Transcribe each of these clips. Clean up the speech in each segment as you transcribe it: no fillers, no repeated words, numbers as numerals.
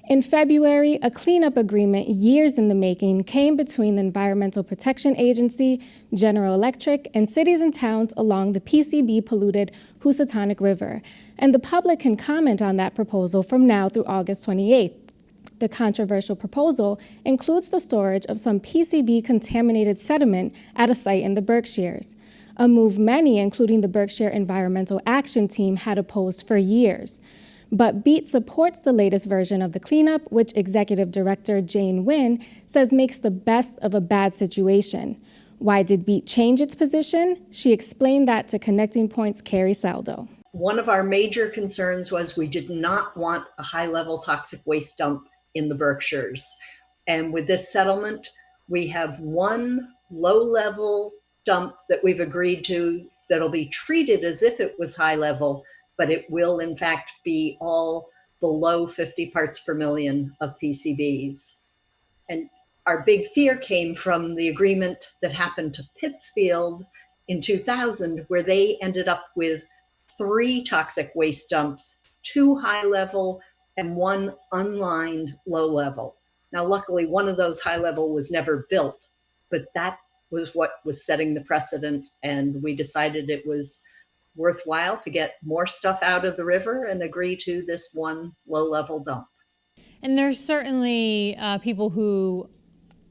In February, a cleanup agreement years in the making came between the Environmental Protection Agency, General Electric, and cities and towns along the PCB-polluted Housatonic River, and the public can comment on that proposal from now through August 28th. The controversial proposal includes the storage of some PCB-contaminated sediment at a site in the Berkshires, a move many, including the Berkshire Environmental Action Team, had opposed for years. But BEAT supports the latest version of the cleanup, which Executive Director Jane Winn says makes the best of a bad situation. Why did BEAT change its position? She explained that to Connecting Point's Carrie Saldo. One of our major concerns was we did not want a high-level toxic waste dump in the Berkshires. And with this settlement, we have one low-level dump that we've agreed to that'll be treated as if it was high-level, but it will in fact be all below 50 parts per million of PCBs. And our big fear came from the agreement that happened to Pittsfield in 2000, where they ended up with 3 toxic waste dumps, 2 high level and 1 unlined low level. Now, luckily, one of those high level was never built, but that was what was setting the precedent. And we decided it was worthwhile to get more stuff out of the river and agree to this one low-level dump. And there's certainly people who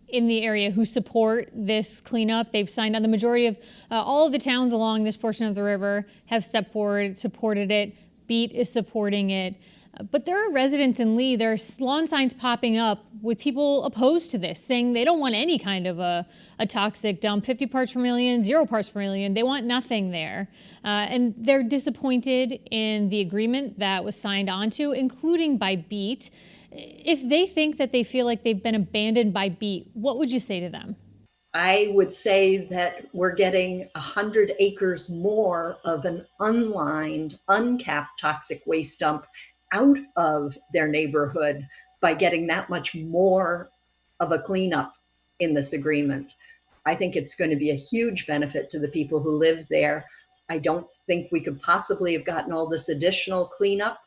in the area who support this cleanup. They've signed on. The majority of all of the towns along this portion of the river have stepped forward, supported it. BEAT is supporting it. But there are residents in Lee, there are lawn signs popping up with people opposed to this, saying they don't want any kind of a toxic dump, 50 parts per million, 0 parts per million. They want nothing there. And they're disappointed in the agreement that was signed onto, including by BEAT. If they think that they feel like they've been abandoned by BEAT, what would you say to them? I would say that we're getting 100 acres more of an unlined, uncapped toxic waste dump out of their neighborhood by getting that much more of a cleanup in this agreement. I think it's going to be a huge benefit to the people who live there. I don't think we could possibly have gotten all this additional cleanup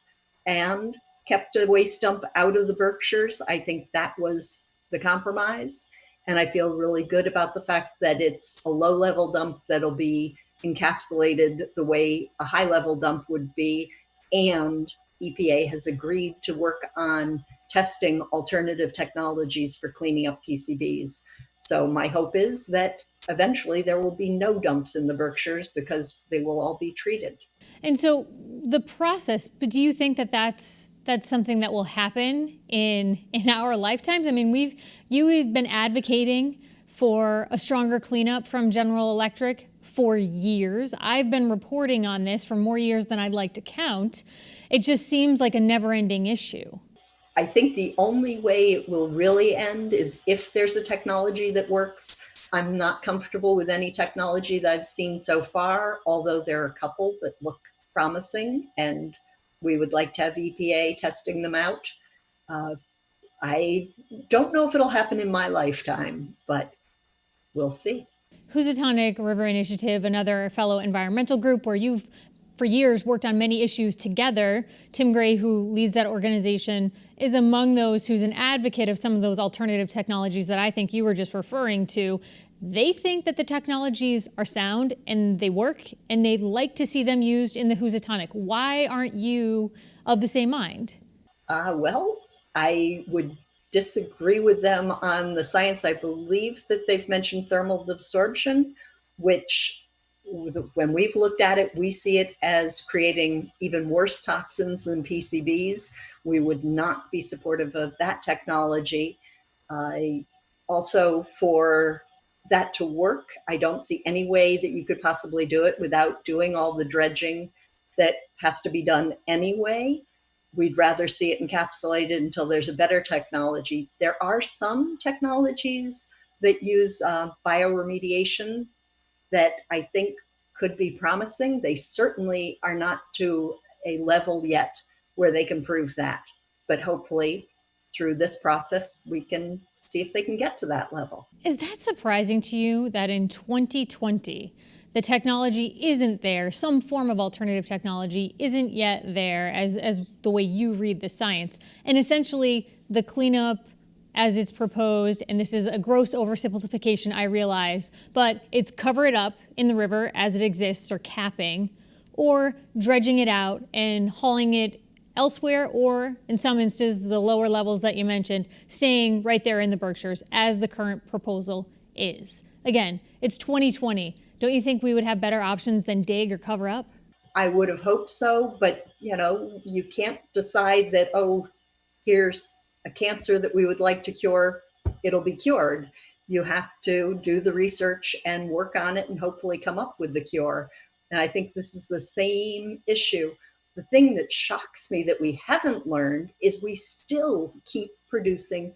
and kept a waste dump out of the Berkshires. I think that was the compromise. And I feel really good about the fact that it's a low-level dump that'll be encapsulated the way a high-level dump would be, and EPA has agreed to work on testing alternative technologies for cleaning up PCBs. So my hope is that eventually there will be no dumps in the Berkshires because they will all be treated. And so the process, but do you think that that's something that will happen in our lifetimes? I mean, you've been advocating for a stronger cleanup from General Electric for years. I've been reporting on this for more years than I'd like to count. It just seems like a never-ending issue. I think the only way it will really end is if there's a technology that works. I'm not comfortable with any technology that I've seen so far, although there are a couple that look promising, and we would like to have EPA testing them out. I don't know if it'll happen in my lifetime, but we'll see. Housatonic River Initiative, another fellow environmental group where you've for years worked on many issues together. Tim Gray, who leads that organization, is among those who's an advocate of some of those alternative technologies that I think you were just referring to. They think that the technologies are sound and they work, and they'd like to see them used in the Housatonic. Why aren't you of the same mind? Well, I would disagree with them on the science. I believe that they've mentioned thermal absorption, which when we've looked at it, we see it as creating even worse toxins than PCBs. We would not be supportive of that technology. Also, for that to work, I don't see any way that you could possibly do it without doing all the dredging that has to be done anyway. We'd rather see it encapsulated until there's a better technology. There are some technologies that use bioremediation that I think could be promising. They certainly are not to a level yet where they can prove that. But hopefully through this process, we can see if they can get to that level. Is that surprising to you that in 2020, the technology isn't there, some form of alternative technology isn't yet there as the way you read the science, and essentially the cleanup as it's proposed, and this is a gross oversimplification, I realize, but it's cover it up in the river as it exists, or capping, or dredging it out and hauling it elsewhere, or in some instances, the lower levels that you mentioned, staying right there in the Berkshires as the current proposal is. Again, it's 2020. Don't you think we would have better options than dig or cover up? I would have hoped so, but you can't decide that, oh, here's a cancer that we would like to cure, it'll be cured. You have to do the research and work on it and hopefully come up with the cure. And I think this is the same issue. The thing that shocks me that we haven't learned is we still keep producing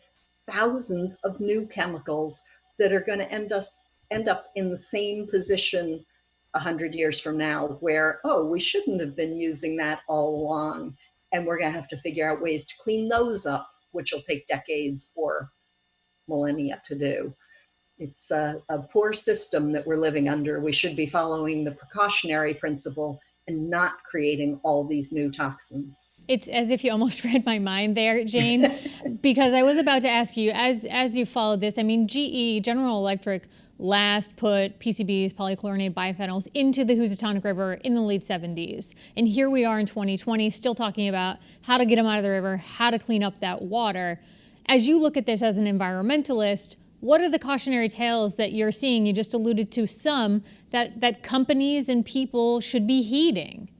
thousands of new chemicals that are going to end up in the same position 100 years from now, where, oh, we shouldn't have been using that all along. And we're going to have to figure out ways to clean those up, which will take decades or millennia to do. It's a poor system that we're living under. We should be following the precautionary principle and not creating all these new toxins. It's as if you almost read my mind there, Jane, because I was about to ask you, as you followed this, I mean, General Electric, last put PCBs, polychlorinated biphenyls, into the Housatonic River in the late 70s. And here we are in 2020, still talking about how to get them out of the river, how to clean up that water. As you look at this as an environmentalist, what are the cautionary tales that you're seeing? You just alluded to some that companies and people should be heeding.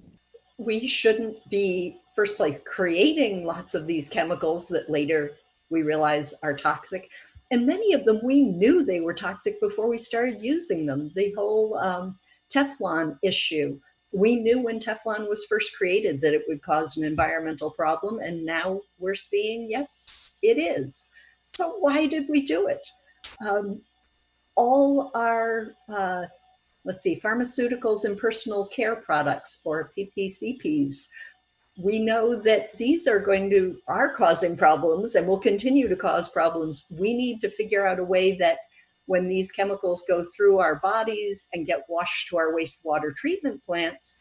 We shouldn't be, first place, creating lots of these chemicals that later we realize are toxic. And many of them, we knew they were toxic before we started using them. The whole Teflon issue, we knew when Teflon was first created that it would cause an environmental problem. And now we're seeing, yes, it is. So why did we do it? All our, pharmaceuticals and personal care products, or PPCPs, we know that these are causing problems and will continue to cause problems. We need to figure out a way that when these chemicals go through our bodies and get washed to our wastewater treatment plants,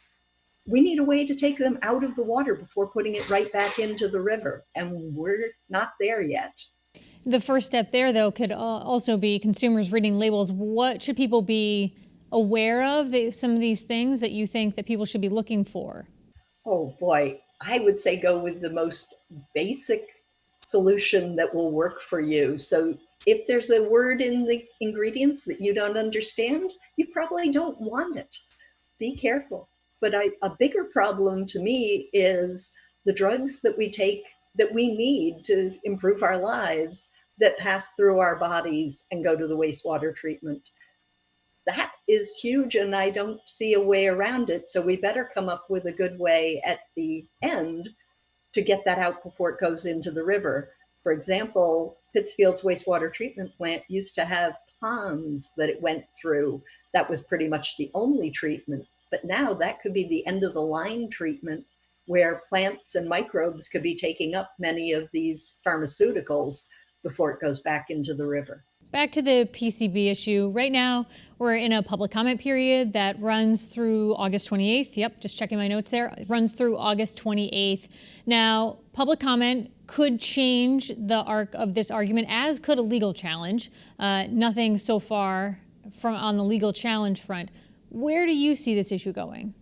we need a way to take them out of the water before putting it right back into the river. And we're not there yet. The first step there, though, could also be consumers reading labels. What should people be aware of, some of these things that you think that people should be looking for? Oh boy, I would say go with the most basic solution that will work for you. So if there's a word in the ingredients that you don't understand, you probably don't want it. Be careful. But a bigger problem to me is the drugs that we take that we need to improve our lives that pass through our bodies and go to the wastewater treatment. That is huge, and I don't see a way around it. So we better come up with a good way at the end to get that out before it goes into the river. For example, Pittsfield's wastewater treatment plant used to have ponds that it went through. That was pretty much the only treatment. But now that could be the end of the line treatment, where plants and microbes could be taking up many of these pharmaceuticals before it goes back into the river. Back to the PCB issue. Right now, we're in a public comment period that runs through August 28th. Yep, just checking my notes there. It runs through August 28th. Now, public comment could change the arc of this argument, as could a legal challenge. Nothing so far on the legal challenge front. Where do you see this issue going?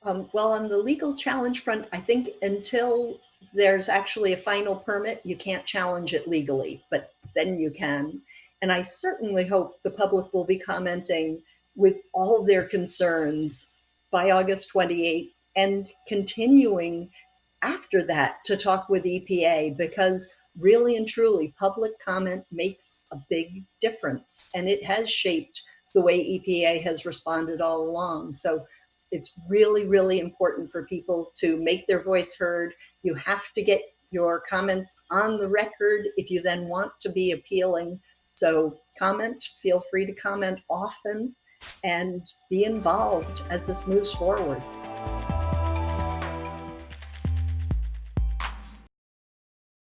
Well, on the legal challenge front, I think until there's actually a final permit, you can't challenge it legally, but then you can. And I certainly hope the public will be commenting with all their concerns by August 28th and continuing after that to talk with EPA, because really and truly public comment makes a big difference. And it has shaped the way EPA has responded all along. So it's really, really important for people to make their voice heard. You have to get your comments on the record if you then want to be appealing. So comment, feel free to comment often, and be involved as this moves forward.